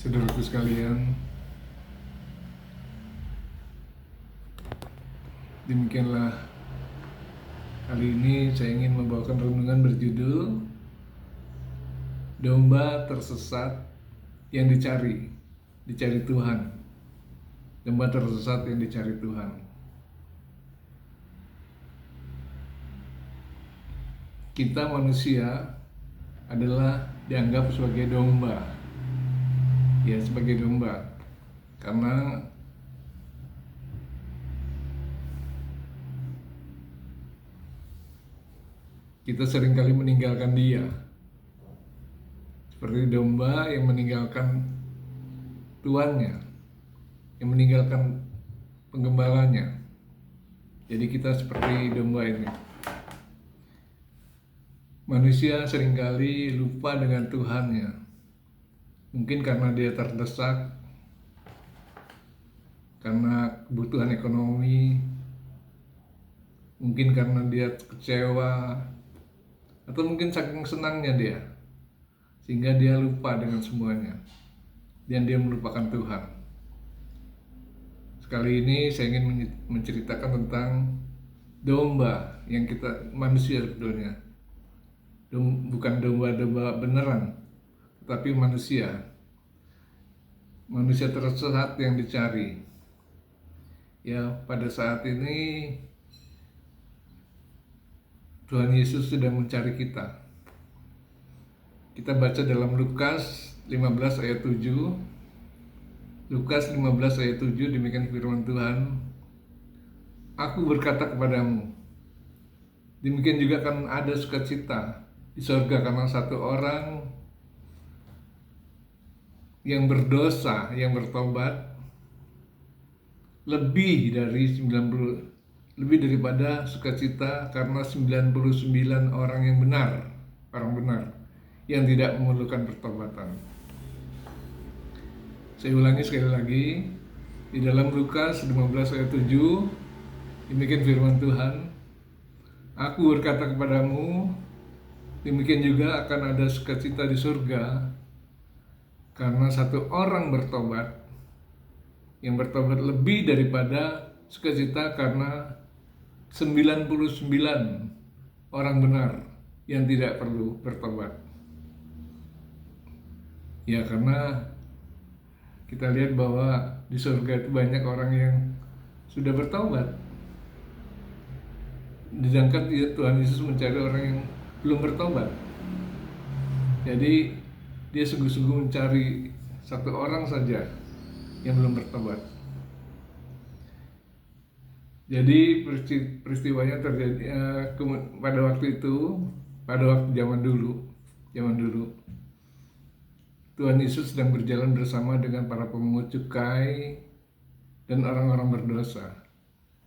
Saudaraku sekalian, demikianlah kali ini saya ingin membawakan renungan berjudul Domba Tersesat yang dicari Tuhan. Domba tersesat yang dicari Tuhan. Kita manusia adalah dianggap sebagai domba. Ya, sebagai domba. Karena kita seringkali meninggalkan Dia, seperti domba yang meninggalkan tuannya, yang meninggalkan penggembalanya. Jadi kita seperti domba ini. Manusia seringkali lupa dengan Tuhannya. Mungkin karena dia terdesak, karena kebutuhan ekonomi, mungkin karena dia kecewa, atau mungkin saking senangnya dia, sehingga dia lupa dengan semuanya, dan dia melupakan Tuhan. Sekali ini saya ingin menceritakan tentang domba yang kita manusia sebetulnya. Bukan domba-domba beneran, tetapi manusia tersesat yang dicari. Ya, pada saat ini Tuhan Yesus sedang mencari kita. Kita baca dalam Lukas 15 ayat 7. Lukas 15 ayat 7, demikian firman Tuhan. Aku berkata kepadamu, demikian juga akan ada sukacita di surga karena satu orang yang berdosa, yang bertobat, lebih daripada sukacita karena 99 orang yang benar, yang tidak memerlukan pertobatan. Saya ulangi sekali lagi, di dalam Lukas 15 ayat 7, demikian firman Tuhan. Aku berkata kepadamu, demikian juga akan ada sukacita di surga karena satu orang bertobat, yang bertobat lebih daripada sukacita karena 99 orang benar yang tidak perlu bertobat. Ya, karena kita lihat bahwa di surga itu banyak orang yang sudah bertobat. Sedangkan Tuhan Yesus mencari orang yang belum bertobat. Jadi dia sungguh-sungguh mencari satu orang saja yang belum bertobat. Jadi peristiwanya terjadi pada waktu itu, pada waktu zaman dulu, Tuhan Yesus sedang berjalan bersama dengan para pemungut cukai dan orang-orang berdosa.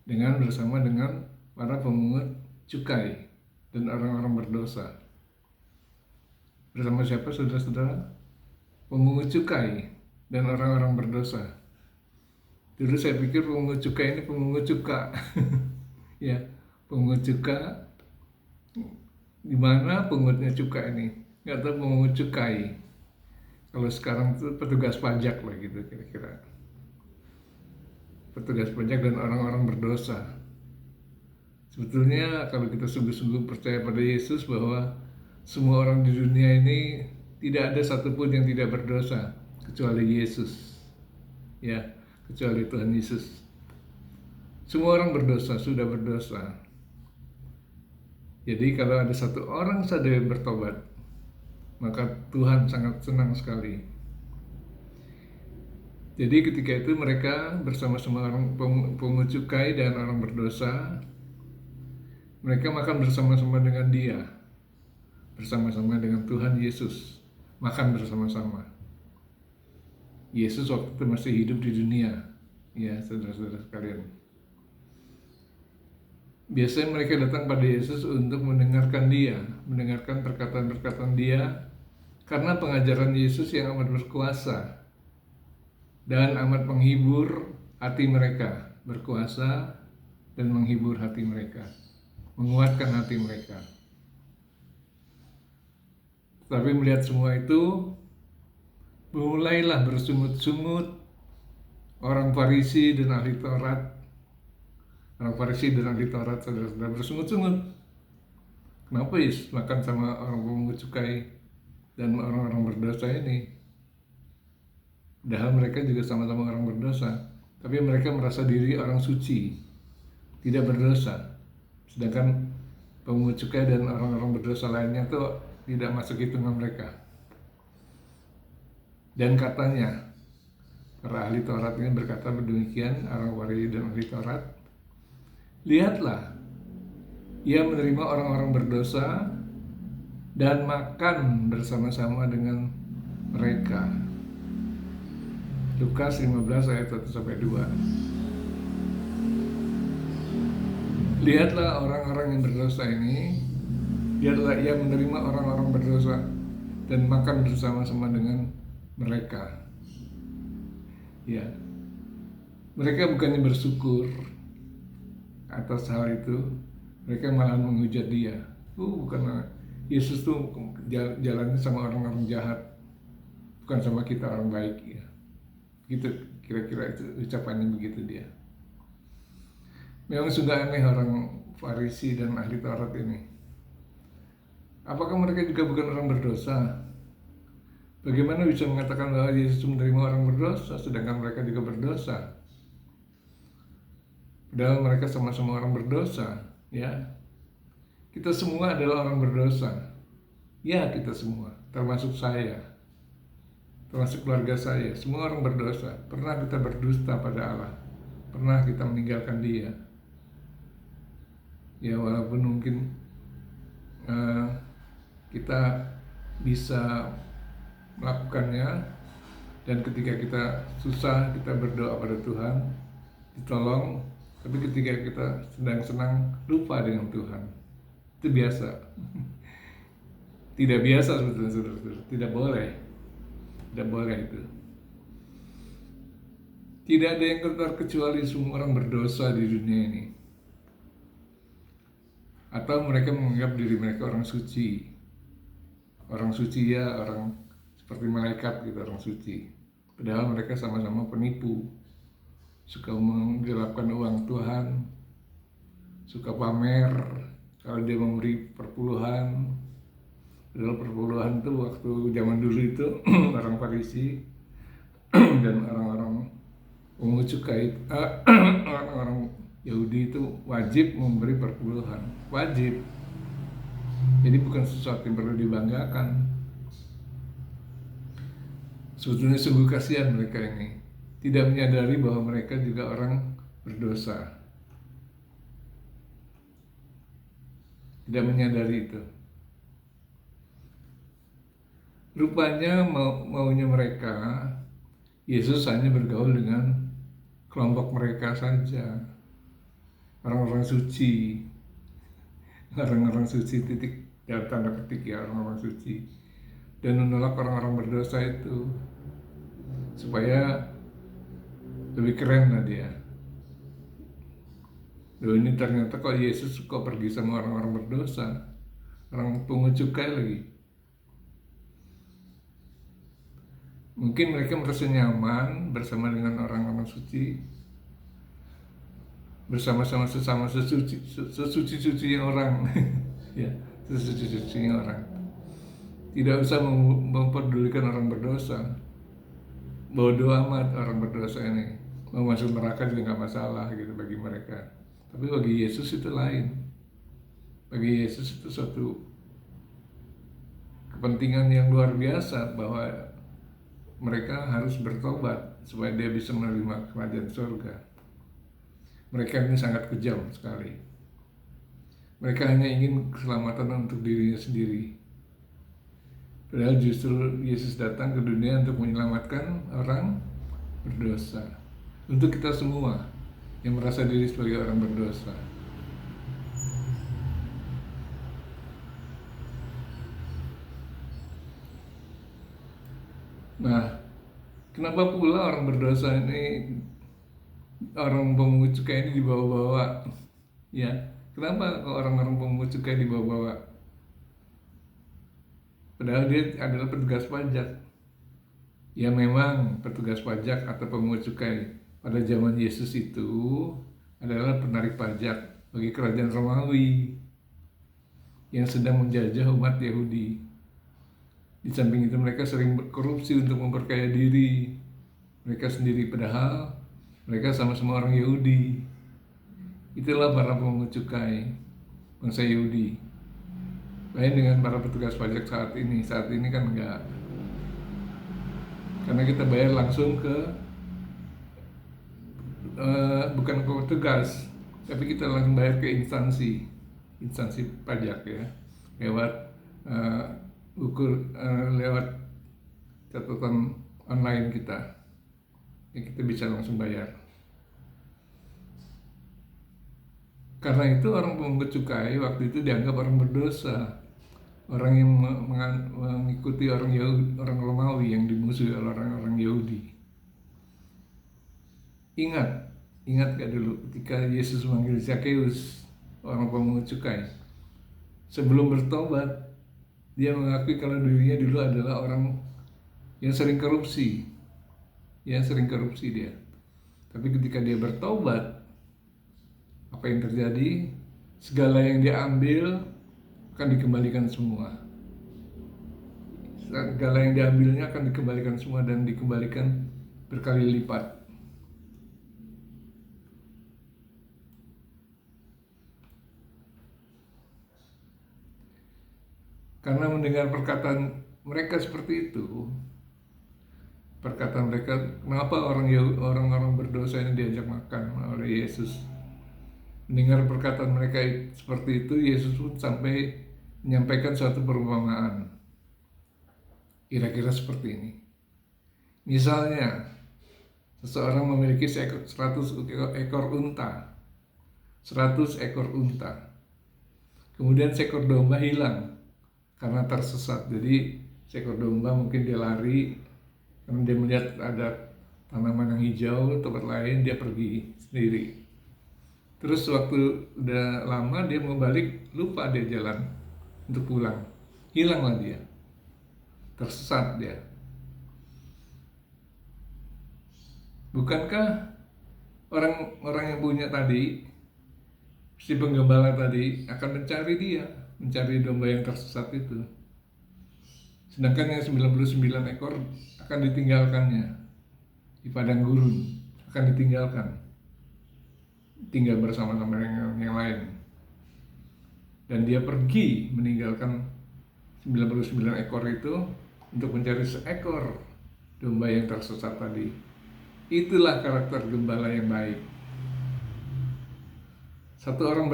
Bersama dengan para pemungut cukai dan orang-orang berdosa. Bersama siapa, saudara-saudara? Pemungut cukai dan orang-orang berdosa. Dulu saya pikir pemungut cukai ini pemungut cuka. Ya, pemungut cuka. Di mana pengutnya cuka ini? Nggak tahu, pemungut cukai. Kalau sekarang itu petugas pajak lah gitu kira-kira. Petugas pajak dan orang-orang berdosa. Sebetulnya kalau kita sungguh-sungguh percaya pada Yesus bahwa semua orang di dunia ini tidak ada satupun yang tidak berdosa kecuali Yesus. Ya, kecuali Tuhan Yesus. Semua orang berdosa, sudah berdosa. Jadi kalau ada satu orang saja yang bertobat, maka Tuhan sangat senang sekali. Jadi ketika itu mereka bersama-sama orang pungut cukai dan orang berdosa, mereka makan bersama-sama dengan Dia, bersama-sama dengan Tuhan Yesus, makan bersama-sama. Yesus waktu itu masih hidup di dunia, ya saudara-saudara sekalian. Biasanya mereka datang pada Yesus untuk mendengarkan Dia, mendengarkan perkataan-perkataan Dia, karena pengajaran Yesus yang amat berkuasa dan amat menghibur hati mereka, berkuasa dan menghibur hati mereka, menguatkan hati mereka. Tapi melihat semua itu, mulailah bersungut-sungut orang Farisi dan ahli Taurat. Orang Farisi dan ahli Taurat, saudara-saudara, bersungut-sungut. Kenapa Yesus makan sama orang pemungut cukai dan orang-orang berdosa ini? Padahal mereka juga sama-sama orang berdosa, tapi mereka merasa diri orang suci, tidak berdosa. Sedangkan pemungut cukai dan orang-orang berdosa lainnya itu tidak masuk hitungan mereka. Dan katanya, para ahli Taurat ini berkata demikian, orang Farisi dan ahli Taurat, lihatlah, ia menerima orang-orang berdosa dan makan bersama-sama dengan mereka. Lukas 15 ayat 1-2. Lihatlah orang-orang yang berdosa ini, lihatlah ia menerima orang-orang berdosa dan makan bersama-sama dengan mereka. Ya, mereka bukannya bersyukur atas hal itu, mereka malah menghujat dia. Bukan, Yesus tuh jalannya sama orang-orang jahat, bukan sama kita orang baik ya. Gitu kira-kira itu ucapannya, begitu dia. Memang sudah aneh orang Farisi dan ahli Taurat ini. Apakah mereka juga bukan orang berdosa? Bagaimana bisa mengatakan bahwa Yesus menerima orang berdosa sedangkan mereka juga berdosa? Padahal mereka sama-sama orang berdosa, ya. Kita semua adalah orang berdosa. Ya, kita semua, termasuk saya, termasuk keluarga saya, semua orang berdosa. Pernah kita berdusta pada Allah, pernah kita meninggalkan Dia. Ya, walaupun mungkin kita bisa melakukannya, dan ketika kita susah kita berdoa pada Tuhan ditolong, tapi ketika kita sedang senang lupa dengan Tuhan. Itu biasa. Tidak biasa sebetulnya, saudara-saudara. Tidak boleh itu. Tidak ada yang terkecuali semua orang berdosa di dunia ini. Atau mereka menganggap diri mereka orang suci. Orang suci ya, orang seperti malaikat gitu, orang suci. Padahal mereka sama-sama penipu, suka menggelapkan uang Tuhan, suka pamer kalau dia memberi perpuluhan. Padahal perpuluhan itu waktu zaman dulu itu orang Farisi dan orang-orang pemungut cukai, orang-orang Yahudi itu wajib memberi perpuluhan, wajib. Jadi bukan sesuatu yang perlu dibanggakan. Sebetulnya sungguh kasihan mereka ini, tidak menyadari bahwa mereka juga orang berdosa. Tidak menyadari itu. Rupanya maunya mereka, Yesus hanya bergaul dengan kelompok mereka saja. Orang-orang suci. Orang-orang suci, titik dalam tanda petik ya, orang-orang suci. Dan menolak orang-orang berdosa itu supaya lebih keren lah dia. Loh, ini ternyata kok Yesus kok pergi sama orang-orang berdosa, orang pungut cukai lagi. Mungkin mereka merasa nyaman bersama dengan orang-orang suci, bersama-sama sesama sesuci-sucinya orang. Ya, sesuci-sucinya orang. Tidak usah memperdulikan orang berdosa. Bodoh amat orang berdosa ini. Mau masuk neraka juga nggak masalah gitu bagi mereka. Tapi bagi Yesus itu lain. Bagi Yesus itu suatu kepentingan yang luar biasa bahwa mereka harus bertobat supaya dia bisa menerima kerajaan surga. Mereka ini sangat kejam sekali. Mereka hanya ingin keselamatan untuk dirinya sendiri. Padahal justru Yesus datang ke dunia untuk menyelamatkan orang berdosa. Untuk kita semua yang merasa diri sebagai orang berdosa. Nah, kenapa pula orang berdosa ini, orang pemungut cukai ini dibawa-bawa? Ya, kenapa kok orang-orang pemungut cukai dibawa-bawa? Padahal dia adalah petugas pajak. Ya memang petugas pajak atau pemungut cukai pada zaman Yesus itu adalah penarik pajak bagi kerajaan Romawi yang sedang menjajah umat Yahudi. Di samping itu mereka sering berkorupsi untuk memperkaya diri mereka sendiri, padahal mereka sama-sama orang Yahudi. Itulah para pemungut cukai bangsa Yahudi. Lain dengan para petugas pajak saat ini. Saat ini kan enggak. Karena kita bayar langsung ke bukan ke petugas, tapi kita langsung bayar ke instansi pajak ya, lewat lewat catatan online kita, ya kita bisa langsung bayar. Karena itu orang pemungut cukai waktu itu dianggap orang berdosa, orang yang mengikuti orang Romawi yang dimusuhi oleh orang Yahudi. Ingat gak dulu ketika Yesus memanggil Zakheus, orang pemungut cukai, sebelum bertobat dia mengakui kalau dirinya dulu adalah orang yang sering korupsi dia. Tapi ketika dia bertobat, apa yang terjadi? Segala yang dia ambil akan dikembalikan semua. Segala yang diambilnya akan dikembalikan semua dan dikembalikan berkali lipat. Karena mendengar perkataan mereka seperti itu, perkataan mereka, kenapa orang-orang berdosa ini diajak makan oleh Yesus? Mendengar perkataan mereka seperti itu, Yesus pun sampai menyampaikan suatu perumpamaan. Kira-kira seperti ini. Misalnya, seseorang memiliki 100 ekor unta. 100 ekor unta. Kemudian seekor domba hilang karena tersesat. Jadi seekor domba mungkin dia lari, karena dia melihat ada tanaman yang hijau tempat lain, dia pergi sendiri. Terus waktu udah lama dia mau balik, lupa dia jalan untuk pulang, hilanglah dia, tersesat dia. Bukankah orang yang punya tadi, si penggembala tadi, akan mencari domba yang tersesat itu? Sedangkan yang 99 ekor akan ditinggalkannya di padang gurun, akan ditinggalkan, tinggal bersama-sama yang lain. Dan dia pergi meninggalkan 99 ekor itu untuk mencari seekor domba yang tersesat tadi. Itulah karakter gembala yang baik. Satu orang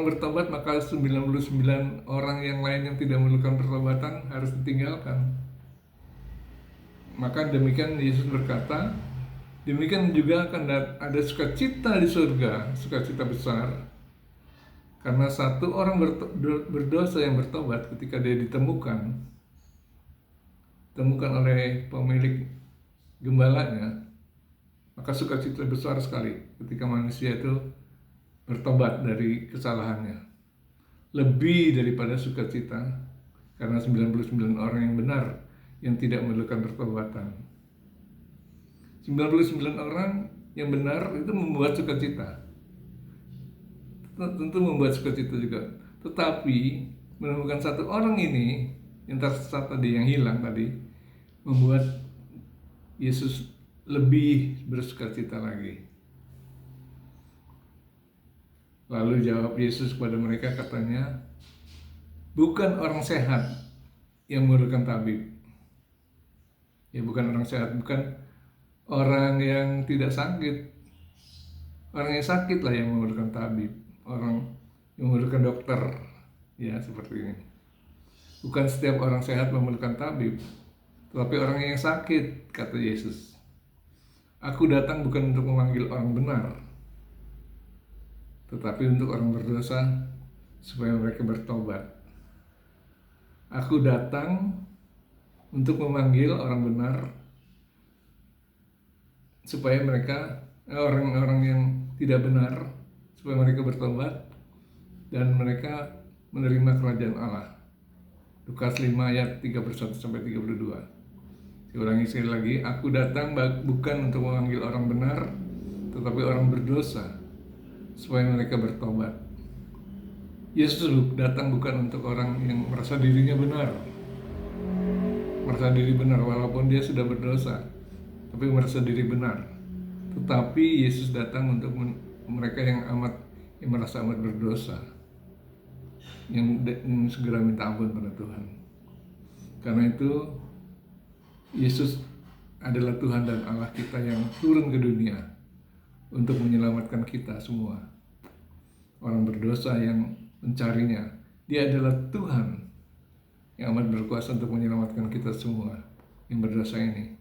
bertobat, maka 99 orang yang lain yang tidak memerlukan pertobatan harus ditinggalkan. Maka demikian Yesus berkata, demikian juga akan ada sukacita di surga, sukacita besar, karena satu orang berdosa yang bertobat ketika dia ditemukan oleh pemilik gembalanya, maka sukacita besar sekali ketika manusia itu bertobat dari kesalahannya. Lebih daripada sukacita karena 99 orang yang benar yang tidak memerlukan pertobatan. 99 orang yang benar itu membuat sukacita. Tentu membuat sukacita juga. Tetapi menemukan satu orang ini yang tersesat tadi, yang hilang tadi, membuat Yesus lebih bersukacita lagi. Lalu jawab Yesus kepada mereka, katanya, bukan orang sehat yang memerlukan tabib. Ya, bukan orang sehat, bukan orang yang tidak sakit. Orang yang sakit lah yang memerlukan tabib, orang yang memerlukan dokter. Ya, seperti ini. Bukan setiap orang sehat memerlukan tabib, tetapi orang yang sakit, kata Yesus. Aku datang bukan untuk memanggil orang benar, tetapi untuk orang berdosa supaya mereka bertobat. Aku datang untuk memanggil orang benar supaya mereka, orang-orang yang tidak benar, supaya mereka bertobat dan mereka menerima kerajaan Allah. Lukas 5 ayat 31 sampai 32. Saya ulangi sekali lagi, aku datang bukan untuk memanggil orang benar, tetapi orang berdosa, supaya mereka bertobat. Yesus datang bukan untuk orang yang merasa dirinya benar, merasa diri benar walaupun dia sudah berdosa, tapi merasa diri benar. Tetapi Yesus datang untuk mereka yang merasa amat berdosa, yang segera minta ampun pada Tuhan. Karena itu Yesus adalah Tuhan dan Allah kita yang turun ke dunia untuk menyelamatkan kita semua, orang berdosa yang mencarinya. Dia adalah Tuhan yang amat berkuasa untuk menyelamatkan kita semua yang berdosa ini.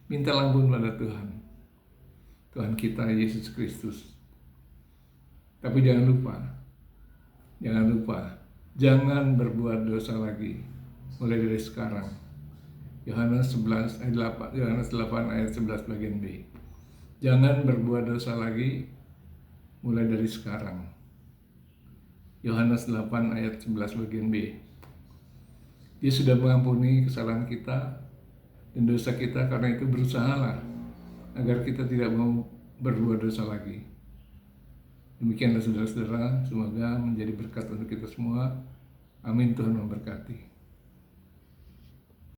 Minta ampun pada Tuhan, Tuhan kita Yesus Kristus. Tapi jangan lupa, jangan berbuat dosa lagi mulai dari sekarang. Yohanes 8 ayat 11 bagian B. Jangan berbuat dosa lagi mulai dari sekarang. Yohanes 8 ayat 11 bagian B. Dia sudah mengampuni kesalahan kita dan dosa kita, karena itu berusahalah agar kita tidak mau berbuat dosa lagi. Demikianlah saudara-saudara, semoga menjadi berkat untuk kita semua. Amin. Tuhan memberkati.